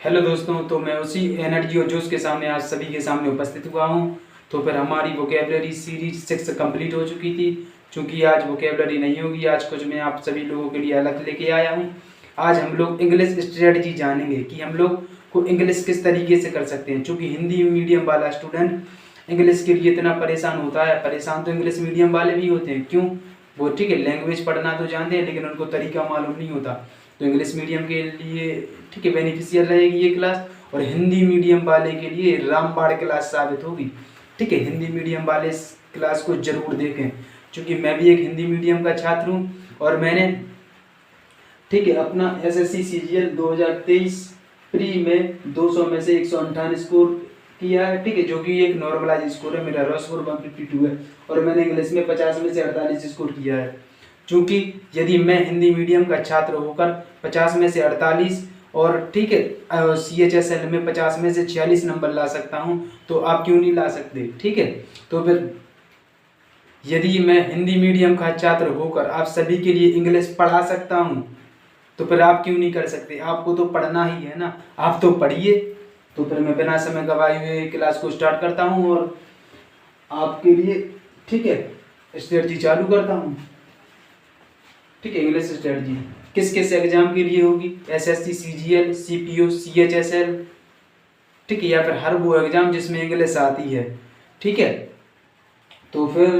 Hello दोस्तों, तो मैं उसी एनर्जी और जोश के सामने आज सभी के सामने उपस्थित हुआ हूँ। तो फिर हमारी वोकेबलरी सीरीज 6 कंप्लीट हो चुकी थी। चूँकि आज वोकेबलरी नहीं होगी, आज कुछ मैं आप सभी लोगों के लिए अलग लेके आया हूँ। आज हम लोग इंग्लिश स्ट्रेटजी जानेंगे कि हम लोग को इंग्लिश किस तरीके से कर सकते हैं। चूँकि हिंदी मीडियम वाला स्टूडेंट इंग्लिश के लिए इतना परेशान होता है, परेशान तो इंग्लिश मीडियम वाले भी होते हैं। क्यों? वो ठीक है, लैंग्वेज पढ़ना तो जानते हैं लेकिन उनको तरीका मालूम नहीं होता। तो इंग्लिश मीडियम के लिए ठीक है बेनिफिशियल रहेगी ये क्लास, और हिंदी मीडियम वाले के लिए रामबाण क्लास साबित होगी। ठीक है, हिंदी मीडियम वाले इस क्लास को जरूर देखें, क्योंकि मैं भी एक हिंदी मीडियम का छात्र हूँ और मैंने ठीक है अपना एसएससी सीजीएल 2023 प्री में 200 में से 158 स्कोर किया है। ठीक है, जो कि एक नॉर्मलाइज स्कोर है। मेरा रॉ स्कोर 152 है और मैंने इंग्लिश में 50 में से 48 स्कोर किया है। चूँकि यदि मैं हिंदी मीडियम का छात्र होकर 50 में से 48 और ठीक है CHSL में 50 में से 46 नंबर ला सकता हूं, तो आप क्यों नहीं ला सकते? ठीक है, तो फिर यदि मैं हिंदी मीडियम का छात्र होकर आप सभी के लिए इंग्लिश पढ़ा सकता हूं, तो फिर आप क्यों नहीं कर सकते? आपको तो पढ़ना ही है ना, आप तो पढ़िए। तो फिर मैं बिना समय गवाए हुए क्लास को स्टार्ट करता हूं और आपके लिए ठीक है स्ट्रेटजी चालू करता हूं। ठीक है, इंग्लिश स्ट्रेटजी किस किस एग्जाम के लिए होगी? एसएससी, सीजीएल, सीपीओ, CHSL, ठीक है, या फिर हर वो एग्जाम जिसमें इंग्लिश आती है। ठीक है, तो फिर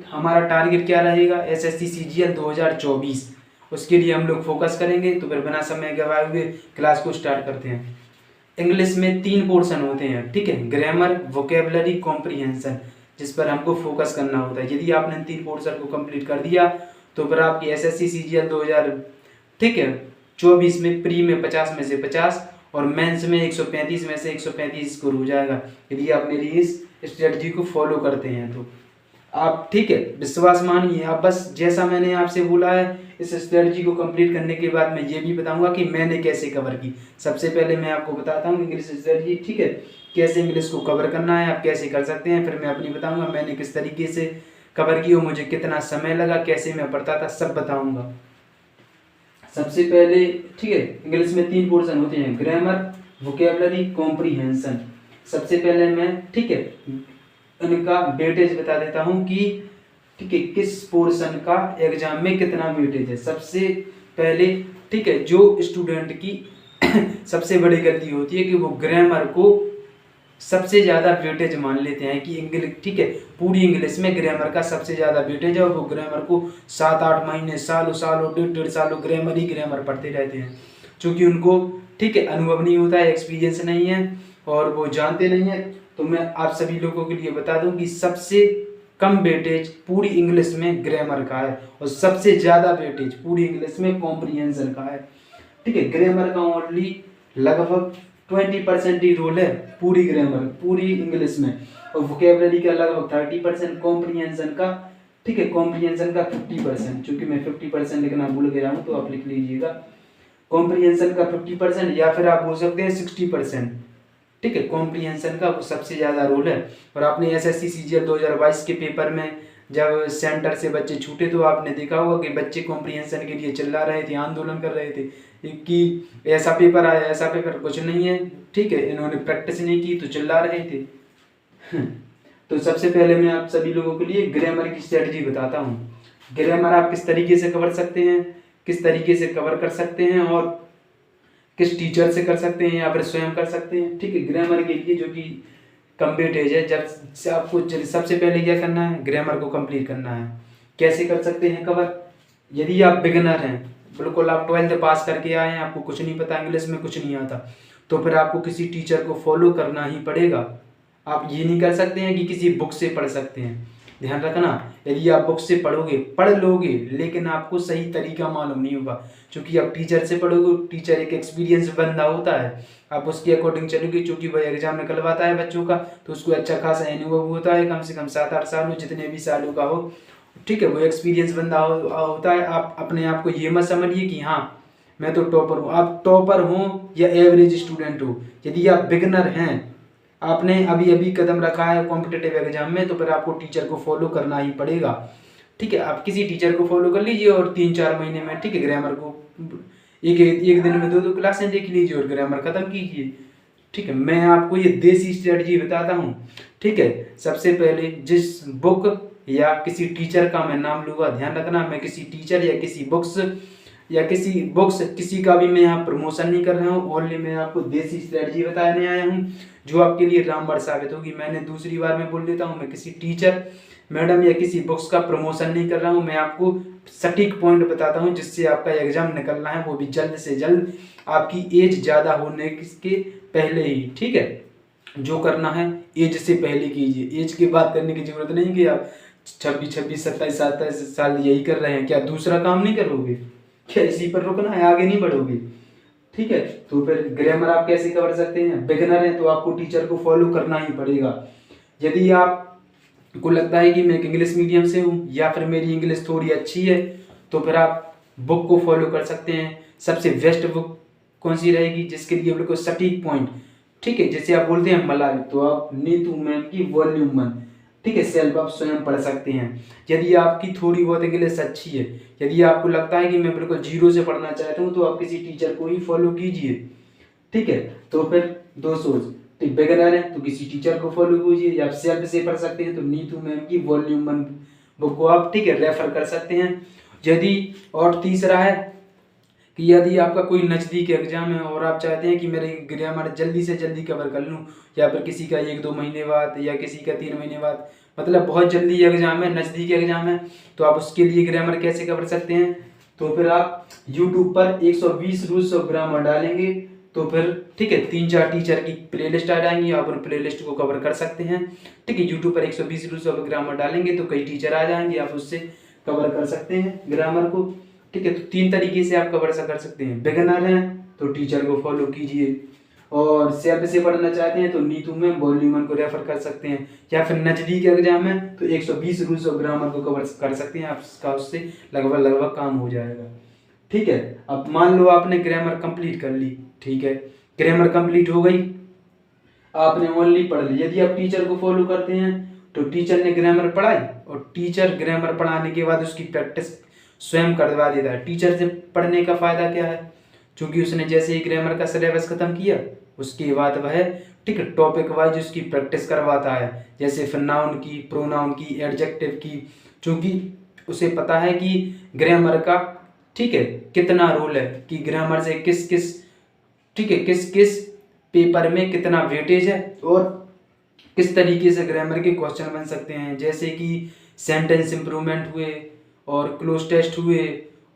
हमारा टारगेट क्या रहेगा? एसएससी सीजीएल 2024, उसके लिए हम लोग फोकस करेंगे। तो फिर बिना समय गवाए हुए क्लास को स्टार्ट करते हैं। इंग्लिश में 3 पोर्शन होते हैं। ठीक है, ग्रामर, वोकेबलरी, कॉम्प्रिहेंशन, जिस पर हमको फोकस करना होता है। यदि आपने 3 पोर्शन को कंप्लीट कर दिया तो फिर आपकी एसएससी सीजीएल 2000 ठीक है 24 में प्री में 50 में से 50 और मेंस में 135 में से 135 स्कोर हो जाएगा, यदि आप मेरी इस स्ट्रेटजी को फॉलो करते हैं तो। आप ठीक है विश्वास मानिए, आप बस जैसा मैंने आपसे बोला है इस स्ट्रेटजी को कंप्लीट करने के बाद मैं ये भी बताऊंगा कि मैंने कैसे कवर की। सबसे पहले मैं आपको बताता हूँ इंग्लिश स्ट्रेटजी, ठीक है, कैसे इंग्लिश को कवर करना है, आप कैसे कर सकते हैं। फिर मैं अपनी बताऊंगा मैंने किस तरीके से कवर की और मुझे कितना समय लगा, कैसे मैं पढ़ता था, सब बताऊंगा। सबसे पहले ठीक है इंग्लिश में 3 पोर्शन होते हैं, ग्रामर, वोकेबलरी, कॉम्प्रिहेंशन। सबसे पहले मैं ठीक है इनका वेटेज बता देता हूं कि ठीक है किस पोर्शन का एग्जाम में कितना वेटेज है। सबसे पहले ठीक है जो स्टूडेंट की सबसे बड़ी गलती होती है कि वो ग्रामर को सबसे ज़्यादा वेटेज मान लेते हैं कि इंग्लिश ठीक है पूरी इंग्लिश में ग्रामर का सबसे ज़्यादा वेटेज है और वो ग्रामर को 7-8 महीने सालों सालों 1.5 सालों ग्रामर पढ़ते रहते हैं। क्योंकि उनको ठीक है अनुभव नहीं होता है, एक्सपीरियंस नहीं है और वो जानते नहीं है। तो मैं आप सभी लोगों के लिए बता दूं कि सबसे कम वेटेज पूरी इंग्लिश में ग्रामर का है और सबसे ज़्यादा वेटेज पूरी इंग्लिश में कॉम्प्रिहेंशन का है। ठीक है, ग्रामर का ओनली लगभग 20% ही रोल है पूरी ग्रामर पूरी इंग्लिश में, और वोकेबलरी का लगभग 30%, कॉम्प्रिहेंशन का ठीक है कॉम्प्रिहेंशन का 50%। चूंकि मैं 50% लिखना भूल गया हूँ तो आप लिख लीजिएगा कॉम्प्रिहेंशन का 50%, या फिर आप बोल सकते हैं 60%। ठीक है, कॉम्प्रिहेंशन का सबसे ज़्यादा रोल है। और आपने एसएससी सीजीएल 2022 के पेपर में जब सेंटर से बच्चे छूटे तो आपने देखा होगा कि बच्चे कॉम्प्रिहेंशन के लिए चिल्ला रहे थे, आंदोलन कर रहे थे कि ऐसा पेपर आया, ऐसा पेपर कुछ नहीं है। ठीक है, इन्होंने प्रैक्टिस नहीं की तो चिल्ला रहे थे। तो सबसे पहले मैं आप सभी लोगों के लिए ग्रामर की स्ट्रेटजी बताता हूँ। ग्रामर आप किस तरीके से कवर सकते हैं, किस तरीके से कवर कर सकते हैं और किस टीचर से कर सकते हैं या फिर स्वयं कर सकते हैं। ठीक है, ग्रामर के लिए जो कि कम वेटेज है, जब से आपको सबसे पहले क्या करना है, ग्रामर को कंप्लीट करना है। कैसे कर सकते हैं कवर? यदि आप बिगिनर हैं, बिल्कुल आप 12th पास करके आए हैं, आपको कुछ नहीं पता, इंग्लिश में कुछ नहीं आता, तो फिर आपको किसी टीचर को फॉलो करना ही पड़ेगा। आप ये नहीं कर सकते हैं कि किसी बुक से पढ़ सकते हैं। ध्यान रखना, यदि आप बुक से पढ़ लोगे लेकिन आपको सही तरीका मालूम नहीं होगा। क्योंकि आप टीचर से पढ़ोगे, टीचर एक एक्सपीरियंस बंदा होता है, आप उसके अकॉर्डिंग चलोगे। चूंकि वह एग्जाम निकलवाता है बच्चों का तो उसको अच्छा खासा अनुभव होता है, कम से कम 7-8 सालों जितने भी सालों का हो। ठीक है, वो एक्सपीरियंस बंदा होता है। आप अपने आप को ये मत समझिए कि हाँ मैं तो टॉपर हूँ। आप टॉपर हो या एवरेज स्टूडेंट हो, यदि आप बिगनर हैं, आपने अभी अभी कदम रखा है कॉम्पिटेटिव एग्जाम में, तो फिर आपको टीचर को फॉलो करना ही पड़ेगा। ठीक है, आप किसी टीचर को फॉलो कर लीजिए और 3-4 महीने में ठीक है ग्रामर को एक दिन में 2 क्लासें देख लीजिए और ग्रामर खत्म कीजिए। ठीक है, मैं आपको ये देसी स्ट्रेटजी बताता हूँ। ठीक है, सबसे पहले जिस बुक या किसी टीचर का मैं नाम लूँगा, ध्यान रखना मैं किसी टीचर या किसी बुक्स किसी का भी मैं यहाँ प्रमोशन नहीं कर रहा हूँ, ओनली मैं आपको देसी स्ट्रेटजी बताने आया हूँ जो आपके लिए रामबाण साबित होगी। मैंने दूसरी बार मैं बोल देता हूँ, मैं किसी टीचर मैडम या किसी बुक्स का प्रमोशन नहीं कर रहा हूँ, मैं आपको सटीक पॉइंट बताता हूँ जिससे आपका एग्जाम निकलना है, वो भी जल्द से जल्द, आपकी एज ज़्यादा होने के पहले ही। ठीक है, जो करना है एज से पहले कीजिए, एज की बात करने की जरूरत नहीं कि आप 26 27 27 साल यही कर रहे हैं, क्या दूसरा काम नहीं करोगे, क्या इसी पर रुकना है, आगे नहीं बढ़ोगे। ठीक है, तो फिर ग्रामर आप कैसे कर सकते हैं, बिगिनर हैं तो आपको टीचर को फॉलो करना ही पड़ेगा। यदि आपको लगता है कि मैं एक इंग्लिश मीडियम से हूँ या फिर मेरी इंग्लिश थोड़ी अच्छी है, तो फिर आप बुक को फॉलो कर सकते हैं। सबसे बेस्ट बुक कौन सी रहेगी, जिसके लिए बिल्कुल सटीक पॉइंट, ठीक है, जैसे आप बोलते हैं मलाल, तो आप नीतू मैम की वॉल्यूम 1, ठीक है, सेल्फ आप स्वयं पढ़ सकते हैं। यदि आपकी थोड़ी बहुत इंग्लिश अच्छी है, यदि आपको लगता है कि मैं बिल्कुल जीरो से पढ़ना चाहता हूँ, तो आप किसी टीचर को ही फॉलो कीजिए। ठीक है, तो फिर दो सोच, ठीक, बिगिनर है तो किसी टीचर को फॉलो कीजिए, या आप सेल्फ से पढ़ सकते हैं तो नीतू मैम की वॉल्यूम 1 बुक को आप, ठीक है, रेफर कर सकते हैं। यदि और तीसरा है कि यदि आपका कोई नज़दीक एग्जाम है और आप चाहते हैं कि मेरे ग्रामर जल्दी से जल्दी कवर कर लूँ, या फिर किसी का 1-2 महीने बाद या किसी का 3 महीने बाद, मतलब बहुत जल्दी एग्जाम है, नज़दीक एग्जाम है, तो आप उसके लिए ग्रामर कैसे कवर सकते हैं, तो फिर आप यूट्यूब पर 120 रूल्स ऑफ ग्रामर डालेंगे, तो फिर ठीक है 3-4 टीचर की प्लेलिस्ट आ जाएंगी, आप उन प्लेलिस्ट को कवर कर सकते हैं। ठीक है, यूट्यूब पर 120 रूल्स ऑफ ग्रामर डालेंगे तो कई टीचर आ जाएंगे, आप उससे कवर कर सकते हैं ग्रामर को। ठीक है, तो 3 तरीके से आप कवर कर सकते हैं। बिगिनर हैं तो टीचर को फॉलो कीजिए, और सेल्फ से पढ़ना चाहते हैं तो नीतू में वॉल्यूम 1 को रेफर कर सकते हैं, या फिर नज़दीक एग्जाम है तो 120 रूल्स ऑफ ग्रामर को कवर कर सकते हैं, आपका उससे लगभग काम हो जाएगा। ठीक है, अब मान लो आपने ग्रामर कंप्लीट कर ली, ठीक है, ग्रामर कंप्लीट हो गई, आपने ओनली पढ़ ली। यदि आप टीचर को फॉलो करते हैं तो टीचर ने ग्रामर पढ़ाई, और टीचर ग्रामर पढ़ाने के बाद उसकी प्रैक्टिस स्वयं करवा देता है। टीचर से पढ़ने का फायदा क्या है, क्योंकि उसने जैसे ही ग्रामर का सिलेबस खत्म किया उसके बाद वह, ठीक है, टॉपिक वाइज उसकी प्रैक्टिस करवाता है, जैसे फिर नाउन की, प्रोनाउन की, एडजेक्टिव की, क्योंकि उसे पता है कि ग्रामर का, ठीक है, कितना रोल है, कि ग्रामर से किस किस, ठीक है, किस किस पेपर में कितना वेटेज है, और किस तरीके से ग्रामर के क्वेश्चन बन सकते हैं, जैसे कि सेंटेंस इंप्रूवमेंट हुए, और क्लोज टेस्ट हुए,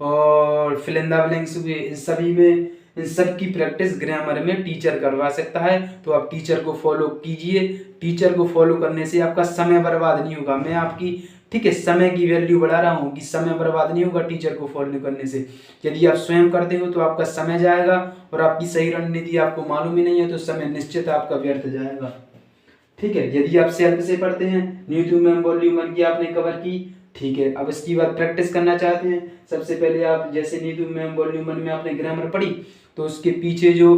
और फिल इन द ब्लैंक्स हुए, इन सभी में, इन सब की प्रैक्टिस ग्रामर में टीचर करवा सकता है। तो आप टीचर को फॉलो कीजिए, टीचर को फॉलो करने से आपका समय बर्बाद नहीं होगा। मैं आपकी, ठीक है, समय की वैल्यू बढ़ा रहा हूँ कि समय बर्बाद नहीं होगा टीचर को फॉलो करने से। यदि आप स्वयं करते हो तो आपका समय जाएगा, और आपकी सही रणनीति आपको मालूम ही नहीं है तो समय निश्चित आपका व्यर्थ जाएगा। ठीक है, यदि आप सेल्फ से पढ़ते हैं, नीतू मैम वॉल्यूम 1 की आपने कवर की, ठीक है, अब इसकी बाद प्रैक्टिस करना चाहते हैं, सबसे पहले आप जैसे नीतू मैम वॉल्यूम 1 में आपने ग्रामर पढ़ी, तो उसके पीछे जो,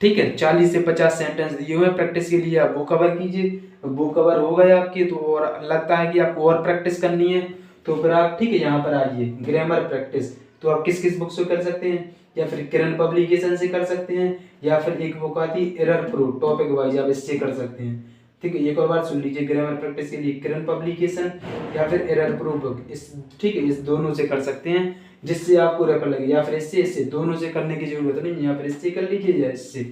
ठीक है, 40 से 50 सेंटेंस दिए हुए हैं प्रैक्टिस के लिए, आप वो कवर कीजिए। वो कवर हो गए आपके, तो और लगता है कि आपको और प्रैक्टिस करनी है, तो फिर आप, ठीक है, यहाँ पर आइए ग्रामर प्रैक्टिस। तो आप किस किस बुक से कर सकते हैं, या फिर किरण पब्लिकेशन से कर सकते हैं, या फिर एक बुक आती है एरर प्रो, टॉपिक वाइज आप इससे कर सकते हैं। ठीक है, एक और बार सुन लीजिए, ग्रामर प्रैक्टिस के लिए किरण पब्लिकेशन या फिर एरर प्रो बुक, इस, ठीक है, इस दोनों से कर सकते हैं, जिससे आपको रेफर लगे, या फिर इससे दोनों से करने की जरूरत नहीं, या फिर इससे कर लीजिए या इससे।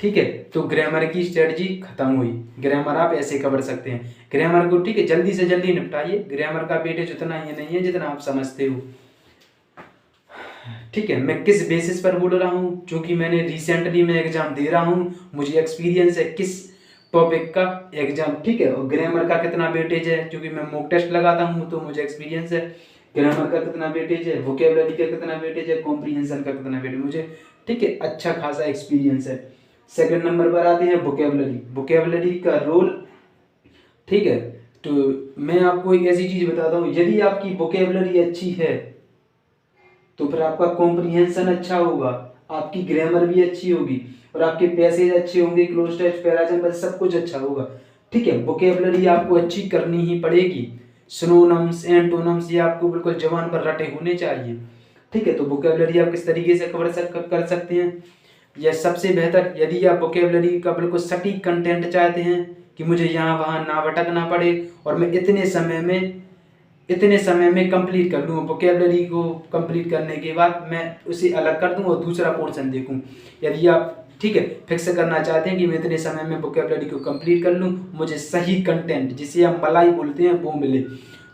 ठीक है, तो ग्रामर की स्ट्रेटजी खत्म हुई, ग्रामर आप ऐसे कवर सकते हैं ग्रामर को। ठीक है, जल्दी से जल्दी निपटाइए, ग्रामर का वेटेज उतना ही नहीं है जितना आप समझते हो। ठीक है, मैं किस बेसिस पर बोल रहा हूँ, क्योंकि मैंने रिसेंटली मैं एग्जाम दे रहा हूँ, मुझे एक्सपीरियंस है किस टॉपिक का एग्जाम, ठीक है, और ग्रामर का कितना वेटेज है, क्योंकि मैं मॉक टेस्ट लगाता हूँ तो मुझे एक्सपीरियंस है। ग्रामर का कितना वेटेज है, वोकेबलरी का कितना वेटेज है, कॉम्प्रीहेंशन का कितना वेटेज, मुझे, ठीक है, अच्छा खासा एक्सपीरियंस है। सेकंड नंबर पर आते हैं वोकेबलरी, वोकेबलरी का रोल। ठीक है, तो मैं आपको एक ऐसी चीज बताता हूँ, यदि आपकी वोकेबलरी अच्छी है तो फिर आपका कॉम्प्रीहेंशन अच्छा होगा, आपकी ग्रामर भी अच्छी होगी, और आपके पैसेज अच्छे होंगे, क्लोज टेस्ट, पैराग्राफ, सब कुछ अच्छा होगा। ठीक है, वोकेबलरी आपको अच्छी करनी ही पड़ेगी, सिनोनिम्स, एंटोनिम्स ये आपको बिल्कुल जबान पर रटे होने चाहिए। ठीक है। तो वोकेबलरी आप किस तरीके से कर सकते हैं, या सबसे बेहतर यदि आप वोकेबलरी का बिल्कुल सटीक कंटेंट चाहते हैं कि मुझे यहाँ वहाँ ना भटकना पड़े और मैं इतने समय में कंप्लीट कर लूँ, वोकेबलरी को कंप्लीट करने के बाद मैं उसे अलग कर दूँ और दूसरा पोर्शन देखूँ। यदि आप ठीक है फिक्स करना चाहते हैं कि मैं इतने समय में वोकेबलरी को कंप्लीट कर लूँ, मुझे सही कंटेंट जिसे हम मलाई बोलते हैं वो मिले,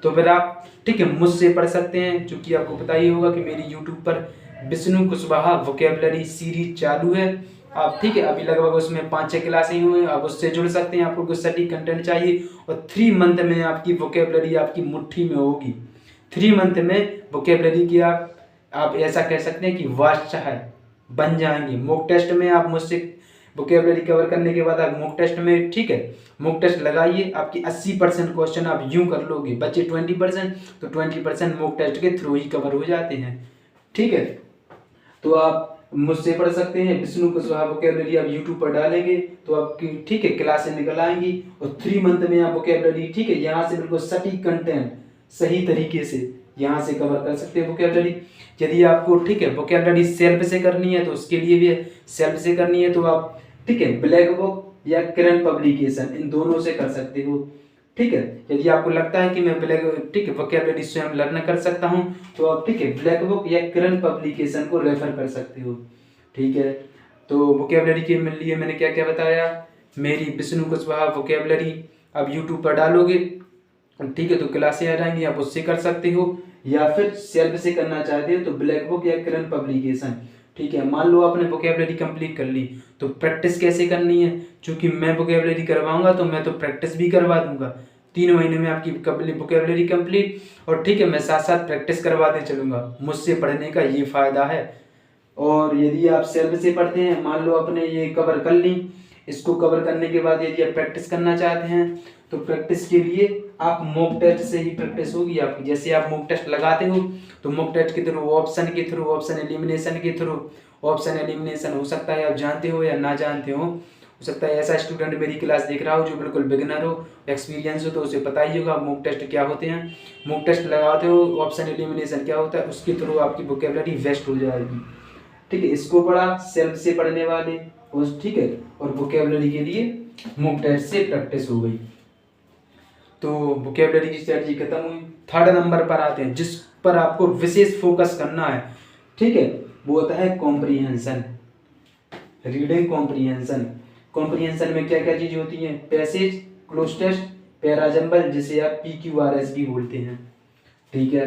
तो फिर आप ठीक है मुझसे पढ़ सकते हैं। चूँकि आपको पता ही होगा कि मेरी यूट्यूब पर विष्णु कुशवाहा वोकेबलरी सीरीज चालू है। आप ठीक है अभी लगभग उसमें 5-6 क्लासें हुई हैं, आप उससे जुड़ सकते हैं। आपको कुछ सटीक कंटेंट चाहिए और 3 मंथ में आपकी वोकेबलरी आपकी मुट्ठी में होगी। 3 मंथ में वोकेबलरी की आप ऐसा कह सकते हैं कि बादशाह बन जाएंगे। मॉक टेस्ट में आप मुझसे वोकेबलरी कवर करने के बाद आप मॉक टेस्ट में ठीक है मॉक टेस्ट लगाइए, आपकी 80% क्वेश्चन आप यूं कर लोगे, बच्चे 20%, तो 20% मॉक टेस्ट के थ्रू ही कवर हो जाते हैं। ठीक है, तो आप मुझसे पढ़ सकते हैं। विष्णु कुशवाहा वोकेबलरी आप यूट्यूब पर डालेंगे तो आपकी ठीक है क्लासें निकल आएंगी और 3 मंथ में आप वोकेबलरी ठीक है यहाँ से बिल्कुल सटीक कंटेंट सही तरीके से यहाँ से कवर कर सकते हैं वोकेबलरी। यदि आपको ठीक है वोकेबलरी सेल्फ से करनी है तो उसके लिए भी सेल्फ से करनी है तो आप ठीक है ब्लैक बुक या किरण पब्लिकेशन इन दोनों से कर सकते हो। ठीक है, यदि आपको लगता है कि मैं ठीक है वोकेबलरी स्वयं लर्न कर सकता हूं तो आप ठीक है ब्लैक बुक या किरण पब्लिकेशन को रेफर कर सकते हो। ठीक है, तो वोकेबलरी के लिए मैंने क्या क्या बताया, मेरी विष्णु कुशवाहा वोकेबलरी आप यूट्यूब पर डालोगे ठीक है तो क्लासें आ जाएंगी, आप उससे कर सकते हो, या फिर सेल्फ से करना चाहते हो तो ब्लैक बुक या किरण पब्लिकेशन। ठीक है, मान लो आपने वोकेबलरी कंप्लीट कर ली तो प्रैक्टिस कैसे करनी है, क्योंकि मैं वोकेबलरी करवाऊंगा तो मैं तो प्रैक्टिस भी करवा दूंगा। 3 महीने में आपकी वोकेबलरी कंप्लीट और ठीक है मैं साथ साथ प्रैक्टिस करवाते चलूंगा। मुझसे पढ़ने का ये फायदा है। और यदि आप सेल्फ से पढ़ते हैं, मान लो आपने ये कवर कर ली, इसको कवर करने के बाद यदि आप प्रैक्टिस करना चाहते हैं तो प्रैक्टिस के लिए आप मॉक टेस्ट से ही प्रैक्टिस होगी आपकी। जैसे आप मॉक टेस्ट लगाते हो तो मॉक टेस्ट के थ्रू ऑप्शन एलिमिनेशन के थ्रू ऑप्शन एलिमिनेशन हो सकता है आप जानते हो या ना जानते हो सकता है ऐसा स्टूडेंट मेरी क्लास देख रहा हो जो बिल्कुल बिगिनर हो, एक्सपीरियंस हो, तो उसे पता ही होगा मॉक टेस्ट क्या होते हैं। मॉक टेस्ट लगाते हो ऑप्शन एलिमिनेशन क्या होता है, उसके थ्रू आपकी वोकेबलरी वेस्ट हो जाएगी। ठीक है, इसको पढ़ा सेल्फ से पढ़ने वाले उस ठीक है, और वोकेबलरी के लिए मॉक टेस्ट से प्रैक्टिस हो गई। तो वोकेबलरी की स्ट्रेटजी खत्म हुई। 3rd नंबर पर आते हैं जिस पर आपको विशेष फोकस करना है। ठीक है, वो होता है कॉम्प्रीहेंशन, रीडिंग कॉम्प्रीहेंशन। कॉम्प्रीहेंशन में क्या क्या चीजें होती हैं, पैसेज, क्लोज टेस्ट, पैराजंबल जिसे आप PQRS भी बोलते हैं। ठीक है,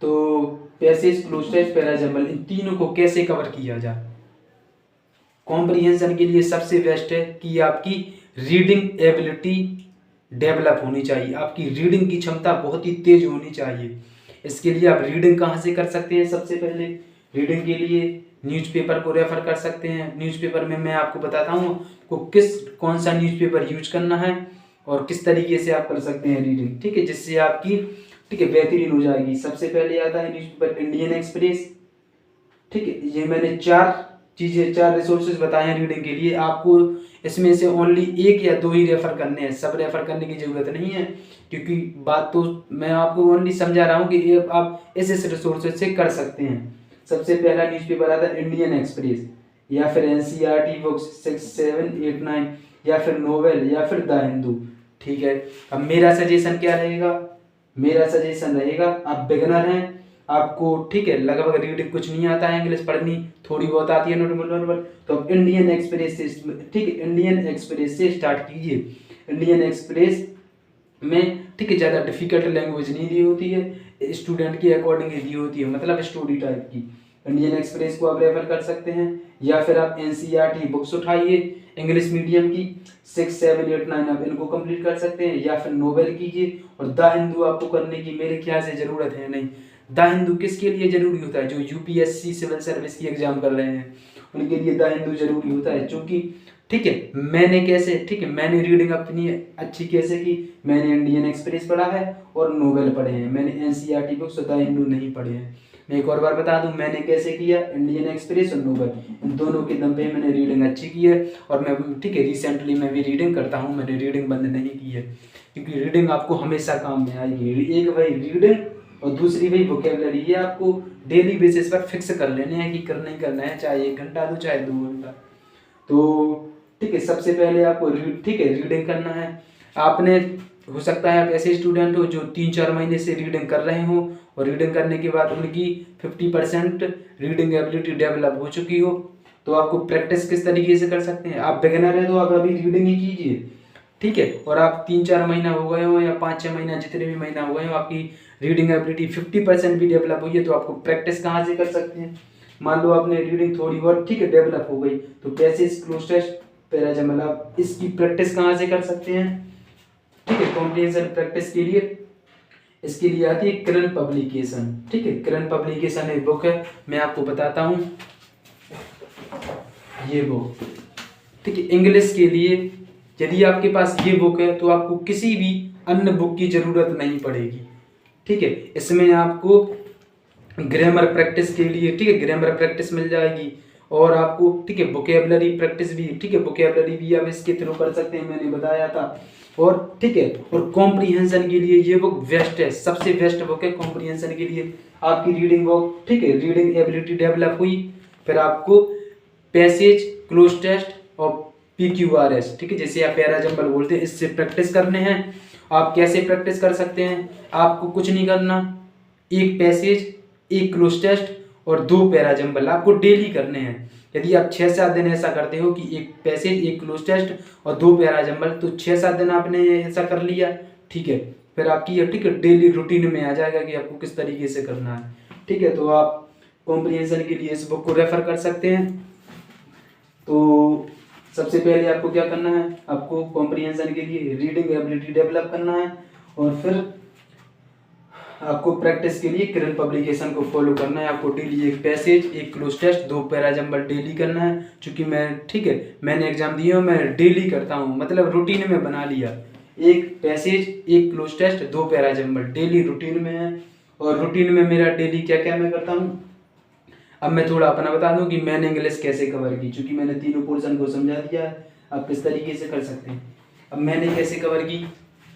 तो पैसेज, क्लोज टेस्ट, पैराजंबल इन तीनों को कैसे कवर किया जाए। कॉम्प्रीहेंशन के लिए सबसे बेस्ट है कि आपकी रीडिंग एबिलिटी डेवलप होनी चाहिए, आपकी रीडिंग की क्षमता बहुत ही तेज होनी चाहिए। इसके लिए आप रीडिंग कहाँ से कर सकते हैं, सबसे पहले रीडिंग के लिए न्यूज़पेपर को रेफर कर सकते हैं। न्यूज़पेपर में मैं आपको बताता हूँ को कौन सा न्यूज़पेपर यूज करना है और किस तरीके से आप कर सकते हैं रीडिंग। ठीक है, जिससे आपकी ठीक है बेहतरीन हो जाएगी। सबसे पहले आता है न्यूज़पेपर इंडियन एक्सप्रेस। ठीक है, ये मैंने 4 रिसोर्सेज बताए हैं रीडिंग के लिए। आपको इसमें से ओनली 1 या 2 ही रेफर करने हैं, सब रेफर करने की जरूरत नहीं है, क्योंकि बात तो मैं आपको ओनली समझा रहा हूँ कि आप इस रिसोर्सेज से कर सकते हैं। सबसे पहला न्यूज़पेपर आता है इंडियन एक्सप्रेस, या फिर NCERT बुक्स 6, 7, 8, 9, या फिर नोवेल, या फिर द हिंदू। ठीक है, अब मेरा सजेशन क्या रहेगा, मेरा सजेशन रहेगा आप बिगिनर हैं, आपको ठीक है लगभग रीडिंग कुछ नहीं आता है, इंग्लिश पढ़नी थोड़ी बहुत आती है नॉर्मल, तो आप इंडियन एक्सप्रेस से ठीक है इंडियन एक्सप्रेस से स्टार्ट कीजिए। इंडियन एक्सप्रेस में ठीक है ज़्यादा डिफिकल्ट लैंग्वेज नहीं दी होती है, स्टूडेंट के अकॉर्डिंग दी होती है, मतलब स्टोरी टाइप की। इंडियन एक्सप्रेस को आप रेफर कर सकते हैं, या फिर आप NCERT बुक्स उठाइए इंग्लिश मीडियम की 6, 7, 8, 9 आप इनको कंप्लीट कर सकते हैं, या फिर नोवेल कीजिए। और द हिंदू आपको करने की मेरे ख्याल से ज़रूरत है नहीं। द हिंदू किसके लिए जरूरी होता है, जो UPSC सिविल सर्विस की एग्जाम कर रहे हैं उनके लिए द हिंदू जरूरी होता है। क्योंकि ठीक है मैंने रीडिंग अपनी अच्छी कैसे की, मैंने इंडियन एक्सप्रेस पढ़ा है और नोवेल पढ़े हैं, मैंने NCERT बुक्स द हिंदू नहीं पढ़े हैं। मैं एक और बार बता दूं मैंने कैसे किया, इंडियन एक्सप्रेस और नोवेल इन दोनों के दम पे मैंने रीडिंग अच्छी की है। और मैं ठीक है रिसेंटली मैं भी रीडिंग करता हूँ, मैंने रीडिंग बंद नहीं की है, क्योंकि रीडिंग आपको हमेशा काम में आएगी। एक भाई रीडिंग और दूसरी भाई वोकेबलरी, ये आपको डेली बेसिस पर फिक्स कर लेने हैं कि करना ही करना है, चाहे 1 घंटा दो चाहे 2 घंटा। तो ठीक है, सबसे पहले आपको ठीक है रीडिंग करना है। आपने हो सकता है आप ऐसे स्टूडेंट हो जो 3-4 महीने से रीडिंग कर रहे हो और रीडिंग करने के बाद उनकी 50% रीडिंग एबिलिटी डेवलप हो चुकी हो। तो आपको प्रैक्टिस किस तरीके से कर सकते हैं, आप बिगिनर है तो आप अभी रीडिंग ही कीजिए, ठीक है। और आप 3-4 महीना हो गए हो या 5-6 महीना, जितने भी महीना हो गए हो, आपकी रीडिंग एबिलिटी 50% भी डेवलप हुई है, तो आपको प्रैक्टिस कहाँ से कर सकते हैं। मान लो आपने रीडिंग थोड़ी बहुत ठीक है डेवलप हो गई, तो पैसेज, क्लोज टेस्ट, पैराजम्बल, आप इसकी प्रैक्टिस कहाँ से कर सकते हैं, ठीक है। कॉम्प्रिहेंशन प्रैक्टिस के लिए इसके लिए आती है किरण पब्लिकेशन, ठीक है। किरण पब्लिकेशन एक बुक है, मैं आपको बताता हूँ, ये बुक, ठीक है। इंग्लिश के लिए यदि आपके पास ये बुक है तो आपको किसी भी अन्य बुक की जरूरत नहीं पड़ेगी, ठीक है। इसमें आपको ग्रामर प्रैक्टिस के लिए, ठीक है, ग्रामर प्रैक्टिस मिल जाएगी और आपको ठीक है वोकेबलरी प्रैक्टिस भी, ठीक है, वोकेबलरी भी आप इसके थ्रू कर सकते हैं, मैंने बताया था। और ठीक है, और कॉम्प्रिहेंशन के लिए ये बुक बेस्ट है, सबसे बेस्ट बुक है कॉम्प्रिहेंशन के लिए। आपकी रीडिंग बुक, ठीक है, रीडिंग एबिलिटी डेवलप हुई, फिर आपको पैसेज, क्लोज टेस्ट और PQRS, ठीक है, जैसे आप पैराजम्बल बोलते हैं, इससे प्रैक्टिस करने हैं। आप कैसे प्रैक्टिस कर सकते हैं, आपको कुछ नहीं करना, एक पैसेज, एक क्लोज टेस्ट और 2 पैराजम्बल आपको डेली करने हैं। यदि आप 6-7 दिन ऐसा करते हो कि एक पैसेज, एक क्लोज टेस्ट और 2 पैराजम्बल, तो 6-7 दिन आपने ऐसा कर लिया, ठीक है। फिर आपकी ठीक है डेली रूटीन में आ जाएगा कि आपको किस तरीके से करना है, ठीक है। तो आप कॉम्प्रिहेंशन के लिए इस बुक को रेफर कर सकते हैं। तो सबसे पहले आपको क्या करना है, आपको कॉम्प्रिहेंशन के लिए रीडिंग एबिलिटी डेवलप करना है और फिर आपको प्रैक्टिस के लिए किरण पब्लिकेशन को फॉलो करना है। आपको डेली एक पैसेज, एक क्लोज टेस्ट, 2 पैराजम्बल डेली करना है। क्योंकि मैं ठीक है मैंने एग्जाम दिए हो, मैं डेली करता हूँ, मतलब रूटीन में बना लिया, एक पैसेज, एक cloze test, 2 parajumble daily routine में है। और रूटीन में मेरा डेली क्या क्या मैं करता हूँ, अब मैं थोड़ा अपना बता दूं कि मैंने इंग्लिश कैसे कवर की, क्योंकि मैंने तीनों पोर्शन को समझा दिया है, आप किस तरीके से कर सकते हैं। अब मैंने कैसे कवर की,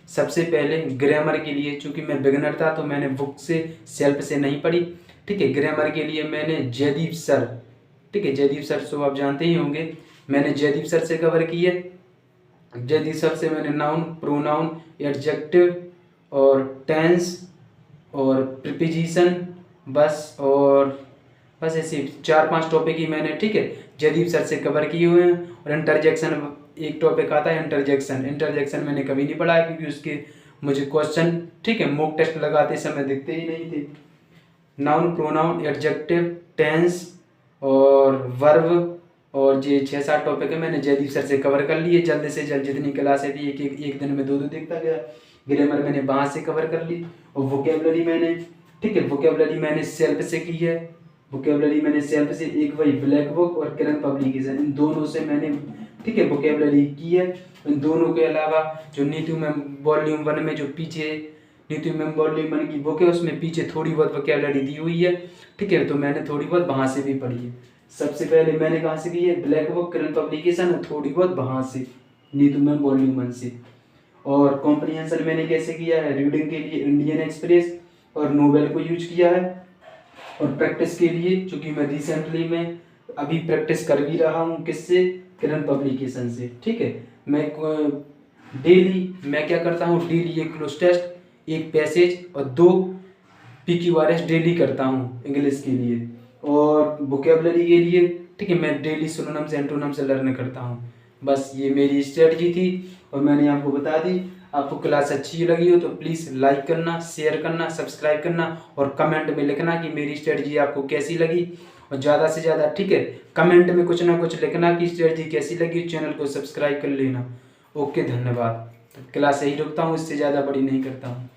सबसे पहले ग्रामर के लिए, चूंकि मैं बिगिनर था तो मैंने बुक से, सेल्फ से नहीं पढ़ी, ठीक है। ग्रामर के लिए मैंने जयदीप सर, ठीक है, जयदीप सर तो आप जानते ही होंगे, मैंने जयदीप सर से कवर की है। जयदीप सर से मैंने नाउन, प्रोनाउन, एडजेक्टिव और टेंस और प्रीपोजिशन, बस ऐसे 4-5 टॉपिक ही मैंने, ठीक है, जयदीप सर से कवर किए हुए हैं। और इंटरजेक्शन एक टॉपिक आता है, इंटरजेक्शन मैंने कभी नहीं पढ़ा है, क्योंकि उसके मुझे क्वेश्चन, ठीक है, मॉक टेस्ट लगाते समय दिखते ही नहीं थे। नाउन, प्रोनाउन, एडजेक्टिव, टेंस और वर्ब और ये 6-7 टॉपिक है, मैंने जयदीप सर से कवर कर लिए जल्द से जल्द, जितनी क्लासें थी एक दिन में 2-2 देखता गया। ग्रामर मैंने वहाँ से कवर कर ली। और वोकेबलरी मैंने, ठीक है, वोकेबलरी मैंने सेल्फ से की है, वोकेबलरी मैंने सेल्फ से, एक वही ब्लैक बुक और किरण पब्लिकेशन, इन दोनों से मैंने, ठीक है, वोकेबलरी की है। इन दोनों के अलावा जो नीतू मैम वॉल्यूम 1 में जो पीछे नीतू मैम वॉल्यूम 1 की बुक है, उसमें पीछे थोड़ी बहुत वोकेबलरी दी हुई है, ठीक है, तो मैंने थोड़ी बहुत वहाँ से भी पढ़ी है। सबसे पहले मैंने कहाँ से की है, ब्लैक बुक, किरण पब्लिकेशन, थोड़ी बहुत वहाँ से नीतू मैम वॉल्यूम 1 से। और कॉम्प्रिहेंशन मैंने कैसे किया है, रीडिंग के लिए इंडियन एक्सप्रेस और नोवेल को यूज किया है। और प्रैक्टिस के लिए, चूंकि मैं रिसेंटली में अभी प्रैक्टिस कर भी रहा हूँ, किससे, किरण पब्लिकेशन से, ठीक है। मैं डेली मैं क्या करता हूँ, डेली एक क्लोज टेस्ट, एक पैसेज और 2 PQRS डेली करता हूँ इंग्लिश के लिए। और वोकेबलरी के लिए, ठीक है, मैं डेली सिनोनिम्स एंटोनिम्स लर्न करता हूँ। बस ये मेरी स्ट्रेटजी थी और मैंने आपको बता दी। आपको क्लास अच्छी लगी हो तो प्लीज़ लाइक करना, शेयर करना, सब्सक्राइब करना और कमेंट में लिखना कि मेरी स्ट्रेटजी आपको कैसी लगी। और ज़्यादा से ज़्यादा, ठीक है, कमेंट में कुछ ना कुछ लिखना कि स्ट्रेटजी कैसी लगी। चैनल को सब्सक्राइब कर लेना। ओके, धन्यवाद। तो क्लास यही रुकता हूँ, इससे ज़्यादा बड़ी नहीं करता हूँ।